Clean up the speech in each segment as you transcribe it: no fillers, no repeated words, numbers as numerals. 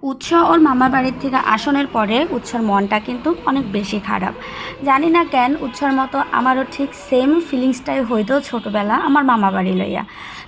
উৎস ওর মামার বাড়ির থেকে আসনের পরে উৎসর মনটা কিন্তু অনেক বেশি খারাপ। জানি না কেন উৎসর মতো আমারও ঠিক সেম ফিলিংসটাই হইতো ছোটোবেলা আমার মামা বাড়ি লইয়া।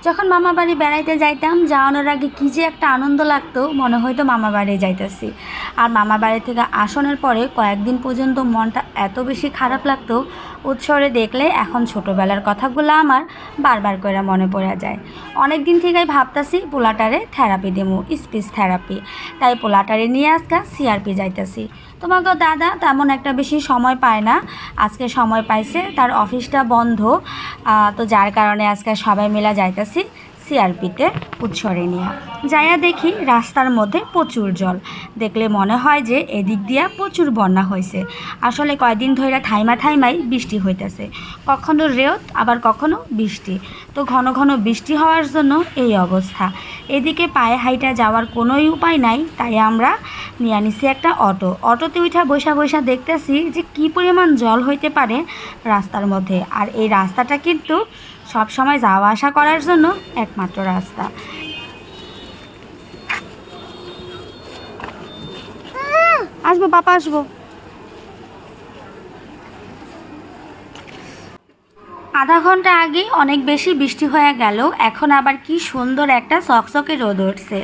যখন মামা বাড়ি বেড়াইতে যাইতাম, যাওয়ানোর আগে কী যে একটা আনন্দ লাগতো, মনে হয়তো মামা বাড়ি যাইতেছি। আর মামা বাড়ি থেকে আসনের পরে কয়েকদিন পর্যন্ত মনটা এত বেশি খারাপ লাগতো, উৎসরে দেখলে এখন ছোটোবেলার কথাগুলো আমার বারবার করে মনে পড়ে যায়। অনেক দিন থেকেই ভাবতাছি পোলাটারে থেরাপি দেবো, স্পিচ থেরাপি। তাই পোলাটারে নিয়ে আজকে সিআরপি যাইতেছি। তোমাকে দাদা তেমন একটা বেশি সময় পায় না, আজকে সময় পাইছে, তার অফিসটা বন্ধ। তো যার কারণে আজকে সবাই মিলে যাইতেছি সিআরপিতে উৎসরে নিয়ে। যাইয়া দেখি রাস্তার মধ্যে প্রচুর জল, দেখলে মনে হয় যে এদিক দিয়া প্রচুর বন্যা হয়েছে। আসলে কয়দিন ধরে থাইমাই বৃষ্টি হইতেছে, কখনো রেওত আবার কখনো বৃষ্টি। তো ঘন ঘন বৃষ্টি হওয়ার জন্য এই অবস্থা। এদিকে পায়ে হাইটা যাওয়ার কোনোই উপায় নাই, তাই আমরা নিয়ে নিছি একটা অটোতে উঠা বৈশা দেখতেছি যে কি পরিমাণ জল হইতে পারে রাস্তার মধ্যে। আর এই রাস্তাটা কিন্তু সব সময় যাওয়া আসা করার জন্য একমাত্র রাস্তা। আসবো পাপা, আসবো। আধা ঘন্টা আগে অনেক বেশি বৃষ্টি হয়ে গেল, এখন আবার কি সুন্দর একটা চকচকে রোদ উঠছে।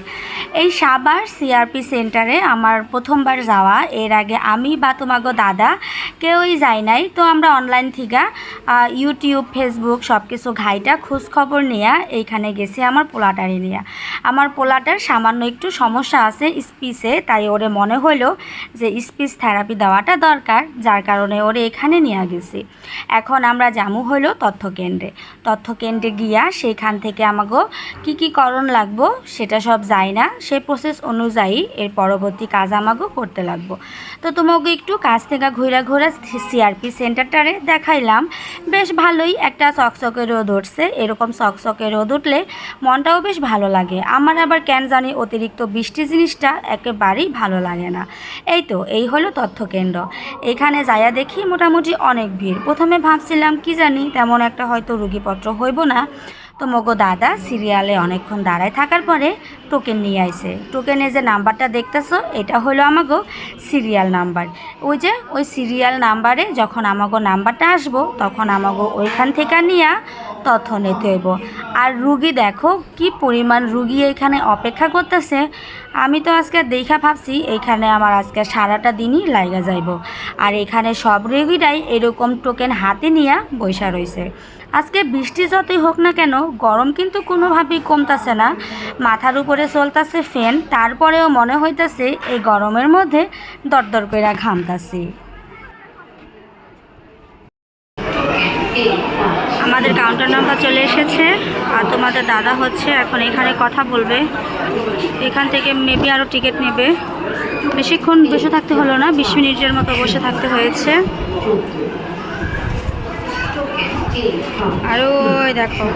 এই সাভার সিআরপি সেন্টারে আমার প্রথমবার যাওয়া। এর আগে আমি বা তোমাগো দাদা কেউই যাই নাই। তো আমরা অনলাইন থেকে ইউটিউব, ফেসবুক সব কিছু ঘাইটা খোঁজ খবর নিয়ে এইখানে গেছি আমার পোলাটারে নিয়ে। আমার পোলাটার সামান্য একটু সমস্যা আছে স্পিচে, তাই ওরে মনে হলো যে স্পিচ থেরাপি দেওয়াটা দরকার, যার কারণে ওরে এখানে নিয়ে গেছি। এখন আমরা জামু হলো তথ্যকেন্দ্রে গিয়া সেখান থেকে আমাগো কি করণ লাগবো সেটা সব যাই না, সেই প্রসেস অনুযায়ী এর পরবর্তী কাজ আমাগো করতে লাগবো। তো তোমাকে একটু কাছ থেকে ঘুরে সিআরপি সেন্টারটারে দেখাইলাম। বেশ ভালোই একটা চকচকে রোদ উঠছে, এরকম চকচকে রোদ উঠলে মনটাও বেশ ভালো লাগে। আমার আবার কেন জানি অতিরিক্ত বৃষ্টি জিনিসটা একেবারেই ভালো লাগে না। এই হলো তথ্যকেন্দ্র। এখানে যাইয়া দেখি মোটামুটি অনেক ভিড়। প্রথমে ভাবছিলাম কি জানি তেমন একটা হয়তো রুগীপত্র হইব না। তো মগো দাদা সিরিয়ালে অনেকক্ষণ দাঁড়ায় থাকার পরে টোকেন নিয়ে আইছে। টোকেনে যে নাম্বারটা দেখতেছো এটা হলো আমাগো সিরিয়াল নাম্বার। ওই সিরিয়াল নাম্বারে যখন আমাগো নাম্বারটা আসবো তখন আমাগো ওইখান থেকে নিয়ে তথ্য নিতে হইব। আর রুগী দেখো কি পরিমাণ রুগী এখানে অপেক্ষা করতেছে। আমি তো আজকে দেখা ভাবছি এইখানে আমার আজকে সারাটা দিনই লাইগা যাইব। আর এখানে সব রুগীরাই এরকম টোকেন হাতে নিয়ে বইসা রয়েছে। আজকে বৃষ্টি যতই হোক না কেন গরম কিন্তু কোনোভাবেই কমতাছে না। মাথার উপরে চলতেছে ফ্যান, তারপরেও মনে হইতেছে এই গরমের মধ্যে দরদর করে ঘামতাছি। আমাদের কাউন্টার নাম্বার চলে এসেছে আর তোমাদের দাদা হচ্ছে এখন এখানে কথা বলবে। এখান থেকে মেবি আরও টিকিট নেবে। বেশিক্ষণ বসে থাকতে হলো না, 20 মিনিটের মতো বসে থাকতে হয়েছে। আর ওই দেখো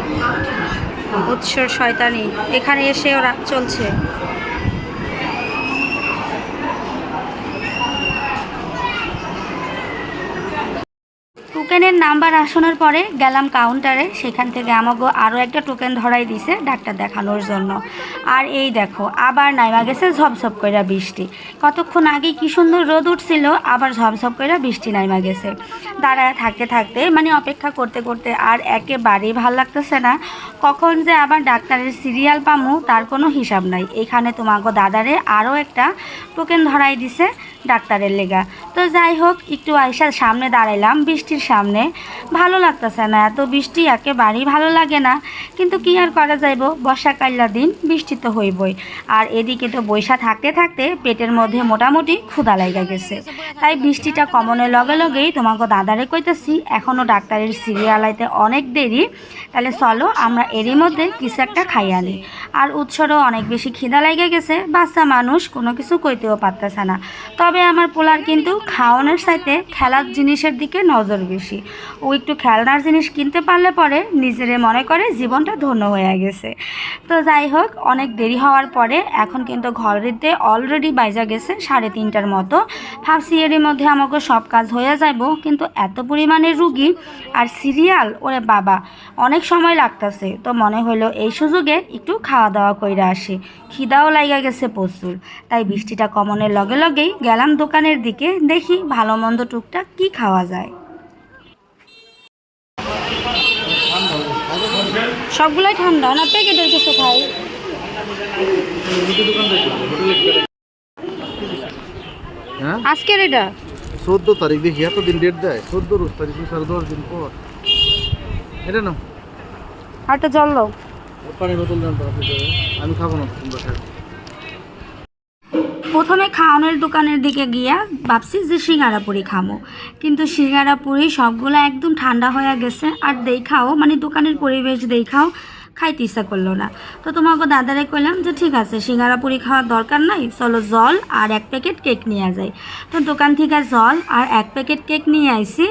উৎসর শয়তানি এখানে এসে ওরা চলছে। টোকেনের নাম্বার আসানোর পরে গেলাম কাউন্টারে, সেখান থেকে আমাকে আরও একটা টোকেন ধরাই দিছে ডাক্তার দেখানোর জন্য। আর এই দেখো আবার নাইমা গেছে ঝপঝপ কইরা বৃষ্টি। কতক্ষণ আগে কি সুন্দর রোদ উঠছিল, আবার ঝপঝপ কইরা বৃষ্টি নাইমা গেছে। দাঁড়ায় থাকতে থাকতে মানে অপেক্ষা করতে করতে আর একেবারেই ভাল লাগতেছে না। কখন যে আবার ডাক্তারের সিরিয়াল পামু তার কোনো হিসাব নাই। এখানে তোমাকে দাদারে আরও একটা টোকেন ধরাই দিছে ডাক্তারের লেগা। তো যাই হোক একটু আইসার সামনে দাঁড়াইলাম বৃষ্টির সামনে। ভালো লাগতেছে না, এত বৃষ্টি একেবারেই ভালো লাগে না। কিন্তু কি আর করা যাইব, বর্ষাকাল্লা দিন বৃষ্টি তো হইবই। আর এদিকে তো বৈশা থাকতে থাকতে পেটের মধ্যে মোটামুটি ক্ষুধা লাগা গেছে। তাই বৃষ্টিটা কমনের লগে লগেই তোমাকে দাদারে কইতেছি এখনও ডাক্তারের সিরিয়াল আইতে অনেক দেরি, তাহলে চলো আমরা এরই মধ্যে কিছু একটা খাই আনি। আর উৎসরও অনেক বেশি খিদা লেগে গেছে, বাচ্চা মানুষ কোনো কিছু কইতেও পারতেছে না। তবে আমার পোলার কিন্তু খাওয়ানোর সাথে খেলার জিনিসের দিকে নজর বেশি। ও একটু খেলনার জিনিস কিনতে পারলে পরে নিজেরে মনে করে জীবনটা ধন্য হয়ে গেছে। তো যাই হোক অনেক দেরি হওয়ার পরে এখন কিন্তু ঘরেতে অলরেডি বাইজা গেছে 3:30টার মতো। ভাবছি এরই মধ্যে আমাকে সব কাজ হয়ে যাইব, কিন্তু এত পরিমাণে রুগী আর সিরিয়াল ওরে বাবা অনেক সময় লাগতেছে। তো মনে হলো এই সুযোগে একটু খাওয়া খাওয়া দাওয়া কইরা আসি, খিদাও লাগা গেছে প্রচুর। তাই বৃষ্টিটা কমনের লগে লগেই গেলাম দোকানের দিকে, দেখি ভালো মন্দ টুকটাক কি খাওয়া যায়। সবগুলোই ঠান্ডা না প্যাকেটের কিছু খাই? আজকের এটা 14 তারিখ, দেখি এতদিন ডেট দেয়, 14 তারিখ 10 দিন পর। এটা না আরেকটা জল দাও। পানি বোতল দেন তো আপনি, আমি খাবো না তোমরা খাও। প্রথমে খাওয়ানোর দোকানের দিকে গিয়া ভাবছি যে সিঙ্গারা পুরি খামো, কিন্তু সিঙ্গারা পুরি সবগুলো একদম ঠান্ডা হয়ে গেছে। আর দেখাও মানে দোকানের পরিবেশ দেখাও খাইতে ইচ্ছা করলো না। তো তোমাকে দাদারে কইলাম যে ঠিক আছে সিঙ্গারা পুরি খাওয়ার দরকার নাই, চলো জল আর 1 প্যাকেট কেক নিয়ে যাই। তো দোকান থেকে জল আর 1 প্যাকেট কেক নিয়ে আইছি,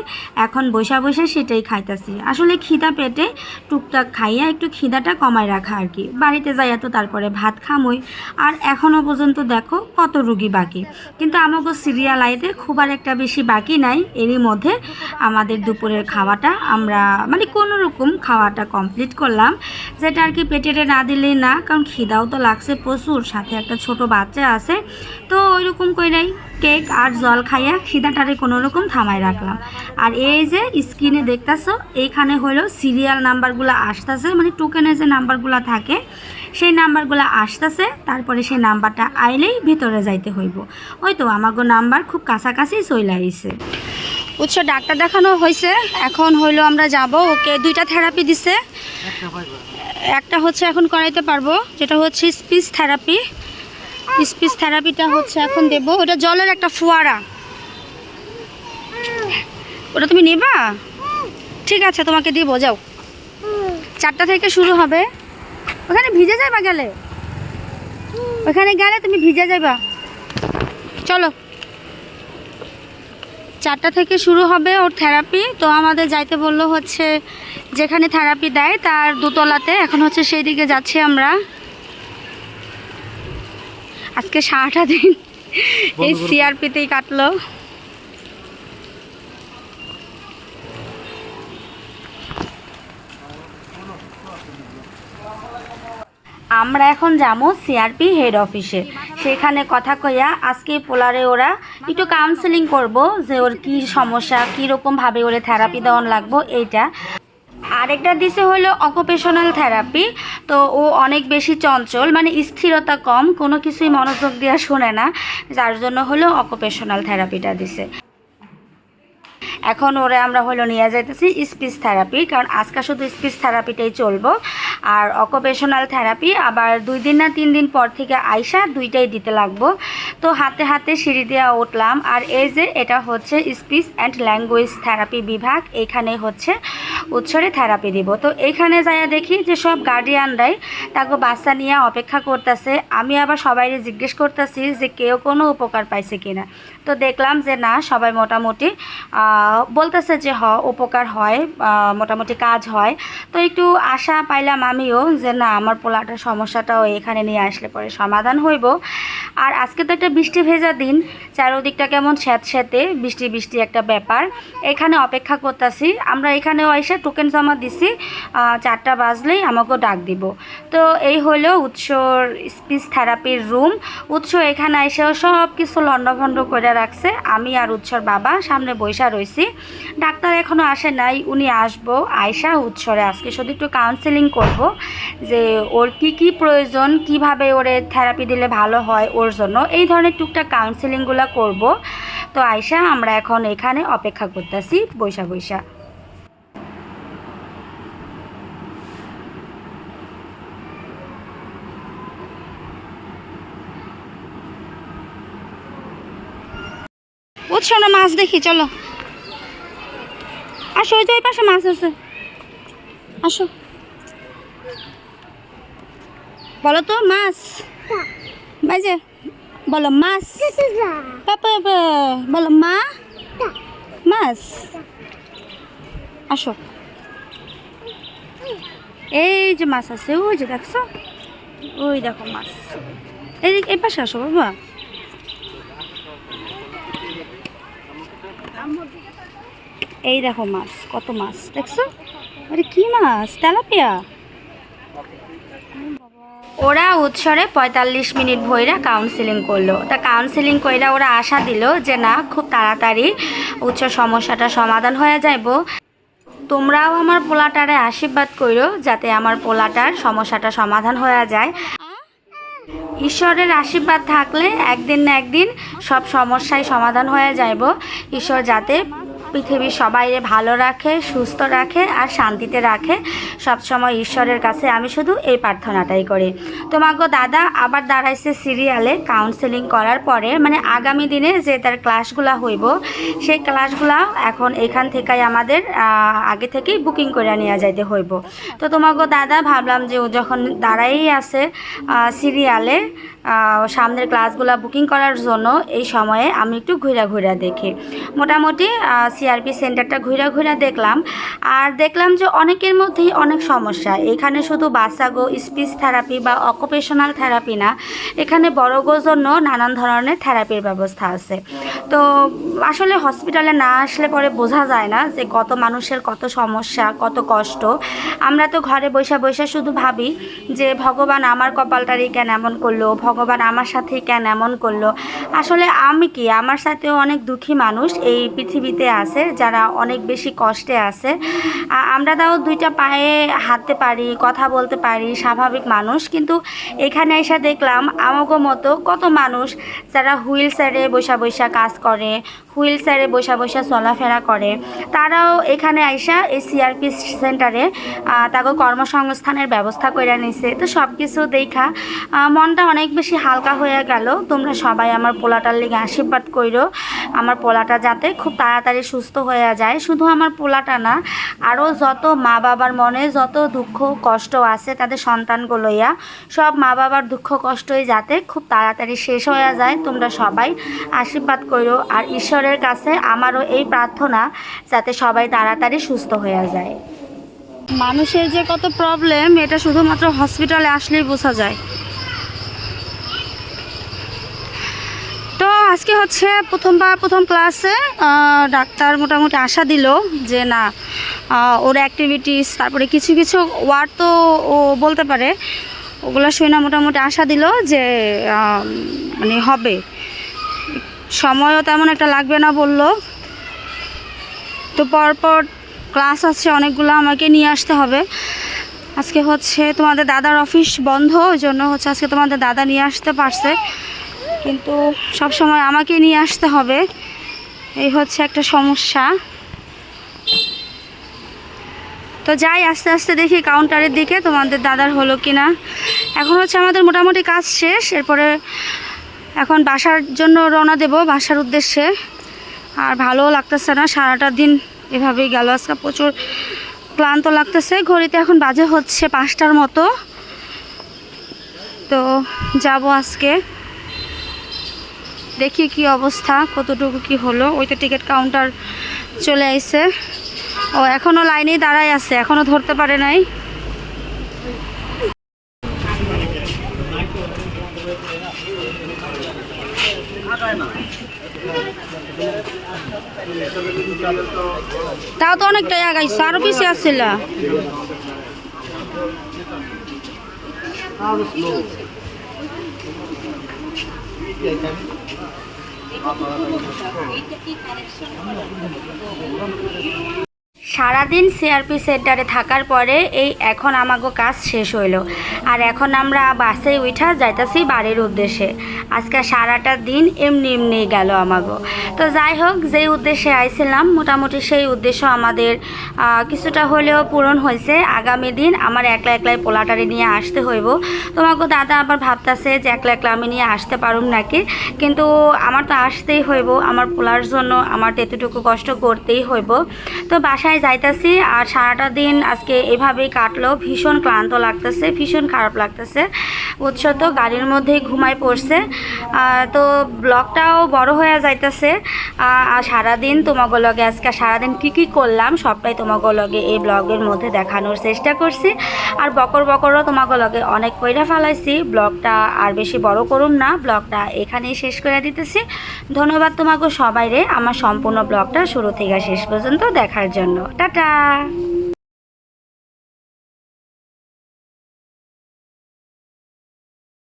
এখন বসে বসে সেটাই খাইতেছি। আসলে খিদা পেটে টুকটাক খাইয়া একটু খিদাটা কমায় রাখা আর কি। বাড়িতে যাইয়া তো তারপরে ভাত খামই। আর এখনও পর্যন্ত দেখো কত রুগী বাকি, কিন্তু আমাকে সিরিয়াল আইতে খুব আর একটা বেশি বাকি নাই। এরই মধ্যে আমাদের দুপুরের খাওয়াটা আমরা মানে কোনো রকম খাওয়াটা কমপ্লিট করলাম, যেটা আর কি পেটেটে না দিলেই না, কারণ খিদাও তো লাগছে প্রচুর, সাথে একটা ছোট বাচ্চা আছে। তো ওইরকম কইরাই কেক আর জল খাইয়া খিদাটারে কোনো রকম থামায় রাখলাম। আর এই যে স্ক্রিনে দেখতেছো এইখানে হলো সিরিয়াল নাম্বারগুলো আসতেছে, মানে টোকেনের যে নাম্বারগুলো থাকে সেই নাম্বারগুলো আসতেছে। তারপরে সেই নাম্বারটা আইলেই ভিতরে যাইতে হইব। ওই তো আমাগো নাম্বার খুব কাছাকাছি চলে আইছে। উৎস ডাক্তার দেখানো হয়েছে, এখন হইলো আমরা যাব। ওকে 2টা থেরাপি দিছে, একটা হচ্ছে এখন করাইতে পারবো, যেটা হচ্ছে স্পিচ থেরাপি। স্পিচ থেরাপিটা হচ্ছে এখন দেব। ওটা জলের একটা ফোয়ারা, ওটা তুমি নেবা? ঠিক আছে তোমাকে দিব, যাও। 4টা থেকে শুরু হবে। ওখানে ভিজে যাইবা গেলে, ওখানে গেলে তুমি ভিজে যাইবা। চলো 4টা থেকে শুরু হবে ওর থেরাপি। তো আমাদের যাইতে বললো হচ্ছে যেখানে থেরাপি দেয় তার 2তলাতে, এখন হচ্ছে সেই দিকে যাচ্ছি আমরা। আজকে 6টা দিন এই সিআরপিতেই কাটলো। আমরা এখন যাবো সিআরপি হেড অফিসে, সেখানে কথা কইয়া আজকে পোলারে ওরা একটু কাউন্সেলিং করব যে ওর কি সমস্যা, কীরকমভাবে ওরে থেরাপি দেওয়ান লাগবো এইটা। আরেকটা দিছে হলো অকুপেশনাল থেরাপি। তো ও অনেক বেশি চঞ্চল, মানে স্থিরতা কম, কোনো কিছুই মনোযোগ দিয়ে শোনে না, যার জন্য হলো অকুপেশনাল থেরাপিটা দিছে। এখন ওরে আমরা হলো নিয়ে যাইতেছি স্পিচ থেরাপি, কারণ আজকে শুধু স্পিচ থেরাপিটাই চলবো। আর অকুপেশনাল থেরাপি আবার 2 দিন না 3 দিন পর থেকে আইসা 2টাই দিতে লাগবো। তো হাতে হাতে সিঁড়ি দেওয়া উঠলাম। আর এই যে এটা হচ্ছে স্পিচ অ্যান্ড ল্যাঙ্গুয়েজ থেরাপি বিভাগ, এইখানে হচ্ছে উৎসরে থেরাপি দিব। তো এইখানে যাইয়া দেখি যে সব গার্ডিয়ানরাই তাকে বাচ্চা নিয়ে অপেক্ষা করতেছে। আমি আবার সবাই জিজ্ঞেস করতেছি যে কেউ কোনো উপকার পাইছে কিনা। তো দেখলাম যে না, সবাই মোটামুটি বলতেছে যে উপকার হয়, মোটামুটি কাজ হয়। তো একটু আশা পাইলাম আমিও যে না, আমার পোলাটার সমস্যাটাও এখানে নিয়ে আসলে পরে সমাধান হইব। আর আজকে তো একটা বৃষ্টি ভেজা দিন, চারোদিকটা কেমন স্যাঁতস্যাঁতে বৃষ্টি বৃষ্টি একটা ব্যাপার। এখানে অপেক্ষা করতেছি আমরা, এখানেও এসে টোকেন জমা দিছি, 4টা বাজলেই আমাকেও ডাক দিব। তো এই হলো উৎসর স্পিচ থেরাপির রুম। উৎস এখানে এসেও সব কিছু লন্ডভন্ড করে রাখছে। আমি আর উৎসর বাবা সামনে বৈশা রয়েছি। ডাক্তার এখনও আসে নাই, উনি আসবো। আয়সা উৎসরে আজকে শুধু একটু কাউন্সেলিং করব যে ওর কি কি প্রয়োজন, কিভাবে ওরে থেরাপি দিলে ভালো হয় ওর জন্য, এই ধরনের টুকটাক কাউন্সেলিংগুলো করব। তো আয়সা আমরা এখন এখানে অপেক্ষা করতেছি বৈশা বৈশা। উৎস আমরা মাছ দেখি, চলো আসো, ওই যে ওই পাশে মাছ আছে, আসো। বলো তো মাছ, বাজে বলো মাছ, পাপা বলো মা মাছ। আসো, এই যে মাছ আছে, ওই যে দেখছো, ওই দেখো মাছ। এই পাশে আসো বাবা। এই দেখো মাছ, কত মাছ দেখছো। আরে কি মাছ? তেলাপিয়া। বাবা ওরা উৎসরে ৪৫ মিনিট ভইরা কাউন্সিলিং করলো। তা কাউন্সিলিং কইরা ওরা আশা দিল যে না, খুব তাড়াতাড়ি উৎসর সমস্যাটা সমাধান হয়ে যাইব। তোমরাও আমার পোলাটারে আশীর্বাদ কইরো যাতে আমার পোলাটার সমস্যাটা সমাধান হয়ে যায়। ঈশ্বরের আশীর্বাদ থাকলে একদিন না একদিন সব সমস্যাই সমাধান হয়ে যাইব। ঈশ্বর যাতে পৃথিবীর সবাইরে ভালো রাখে, সুস্থ রাখে আর শান্তিতে রাখে, সবসময় ঈশ্বরের কাছে আমি শুধু এই প্রার্থনাটাই করি। তোমাকে দাদা আবার দাঁড়াইছে সিরিয়ালে কাউন্সেলিং করার পরে, মানে আগামী দিনে যে তার ক্লাসগুলো হইব সেই ক্লাসগুলো এখন এখান থেকেই আমাদের আগে থেকেই বুকিং করে নিয়ে যাইতে হইব। তো তোমাকে দাদা ভাবলাম যে ও যখন দাঁড়াই আছে সিরিয়ালে সামনের ক্লাসগুলো বুকিং করার জন্য, এই সময়ে আমি একটু ঘুরা দেখি। মোটামুটি সিআরপি সেন্টারটা ঘুরা দেখলাম, আর দেখলাম যে অনেকের মধ্যেই অনেক সমস্যা। এখানে শুধু বাচ্চাগো স্পিচ থেরাপি বা অকুপেশনাল থেরাপি না, এখানে বড়গোর জন্য নানান ধরনের থেরাপির ব্যবস্থা আছে। তো আসলে হসপিটালে না আসলে পরে বোঝা যায় না যে কত মানুষের কত সমস্যা, কত কষ্ট। আমরা তো ঘরে বসে শুধু ভাবি যে ভগবান আমার কপালটারই কেন এমন করলো, ভগবান আমার সাথেই কেন এমন করলো। আসলে আমি কি, আমার সাথেও অনেক দুঃখী মানুষ এই পৃথিবীতে আছে যারা অনেক বেশি কষ্টে আছে। আমরা তাও দুইটা পায়ে হাঁটতে পারি, কথা বলতে পারি, স্বাভাবিক মানুষ। কিন্তু এখানে এসে দেখলাম আমাগো মতো কত মানুষ যারা হুইল চেয়ারে বসা কাজ করে, হুইল চেয়ারে বসা চলাফেরা করে, তারাও এখানে আইসা এই সিআরপি সেন্টারে তাকে কর্মসংস্থানের ব্যবস্থা করে নিছে। তো সব কিছু দেখা মনটা অনেক বেশি হালকা হয়ে গেল। তোমরা সবাই আমার পোলাটার লিগে আশীর্বাদ কইরো, আমার পোলাটা যাতে খুব তাড়াতাড়ি সুস্থ হয়ে যায়। শুধু আমার পোলাটা না, আরও যত মা বাবার মনে যত দুঃখ কষ্ট আছে তাদের সন্তানগুলো লইয়া, সব মা বাবার দুঃখ কষ্টই যাতে খুব তাড়াতাড়ি শেষ হয়ে যায়। তোমরা সবাই আশীর্বাদ কইরো। আর ঈশ্বরের কাছে আমারও এই প্রার্থনা যাতে সবাই তাড়াতাড়ি সুস্থ হয়ে যায়। মানুষের যে কত প্রবলেম এটা শুধুমাত্র হসপিটালে আসলেই বোঝা যায়। তো আজকে হচ্ছে প্রথম ক্লাসে ডাক্তার মোটামুটি আশা দিল যে না, ওর অ্যাক্টিভিটিস তারপরে কিছু ওয়ার্ড তো ও বলতে পারে, ওগুলো শুনে মোটামুটি আশা দিল যে মানে হবে, সময়ও তেমন একটা লাগবে না বলল। তো পরপর ক্লাস আছে অনেকগুলো, আমাকে নিয়ে আসতে হবে। আজকে হচ্ছে তোমাদের দাদার অফিস বন্ধ, ওই জন্য হচ্ছে আজকে তোমাদের দাদা নিয়ে আসতে পারছে, কিন্তু সব সময় আমাকে নিয়ে আসতে হবে, এই হচ্ছে একটা সমস্যা। তো যাই আস্তে আস্তে দেখি কাউন্টারের দিকে তোমাদের দাদার হলো কি না। এখন হচ্ছে আমাদের মোটামুটি কাজ শেষ, এরপরে এখন বাসার জন্য রওনা দেব, বাসার উদ্দেশ্যে। আর ভালোও লাগতেছে না, সারাটা দিন এভাবেই গেল। আজকে প্রচুর ক্লান্ত লাগতেছে। ঘড়িতে এখন বাজে হচ্ছে 5টার মতো। তো যাব আজকে, দেখি কি অবস্থা, কতটুকু কি হলো। ওই তো টিকিট কাউন্টার চলে আইছে, ও এখনও লাইনেই দাঁড়ায় আছে, এখনও ধরতে পারে নাই। তাও তো অনেকটাই আগাইছে, আরো পিছিয়ে আসছিল। সারাদিন সিআরপি সেন্টারে থাকার পরে এই এখন আমাগো কাজ শেষ হইল। আর এখন আমরা বাসে উঠা যাইতাছি বাড়ির উদ্দেশ্যে। আজকে সারাটা দিন এমনি গেল আমাগো। তো যাই হোক, যেই উদ্দেশ্যে আইছিলাম মোটামুটি সেই উদ্দেশ্য আমাদের কিছুটা হলেও পূরণ হয়েছে। আগামী দিন আমার একলাই পোলাটারি নিয়ে আসতে হইব। তোমাকে দাদা আবার ভাবতেছে যে একলা আমি নিয়ে আসতে পারুম নাকি, কিন্তু আমার তো আসতেই হইব, আমার পোলার জন্য আমার তো এতটুকু কষ্ট করতেই হইব। তো বাসায় যাইতাছি, আর সারাটা দিন আজকে এভাবেই কাটলো। ভীষণ ক্লান্ত লাগতেছে, ভীষণ খারাপ লাগতেছে। উৎস তো গাড়ির মধ্যেই ঘুমায় পড়ছে। তো ব্লগটাও বড় হয়ে যাইতেছে। আর সারাদিন তোমাকে লগে আজকে সারাদিন কী করলাম সবটাই তোমাকে লগে এই ব্লগের মধ্যে দেখানোর চেষ্টা করছি। আর বকরও তোমাকে লগে অনেক কইরা ফেলাইছি। ব্লগটা আর বেশি বড় করুন না, ব্লগটা এখানেই শেষ করে দিতেছি। ধন্যবাদ তোমাকে সবাইরে আমার সম্পূর্ণ ব্লগটা শুরু থেকে শেষ পর্যন্ত দেখার জন্য। টাটা।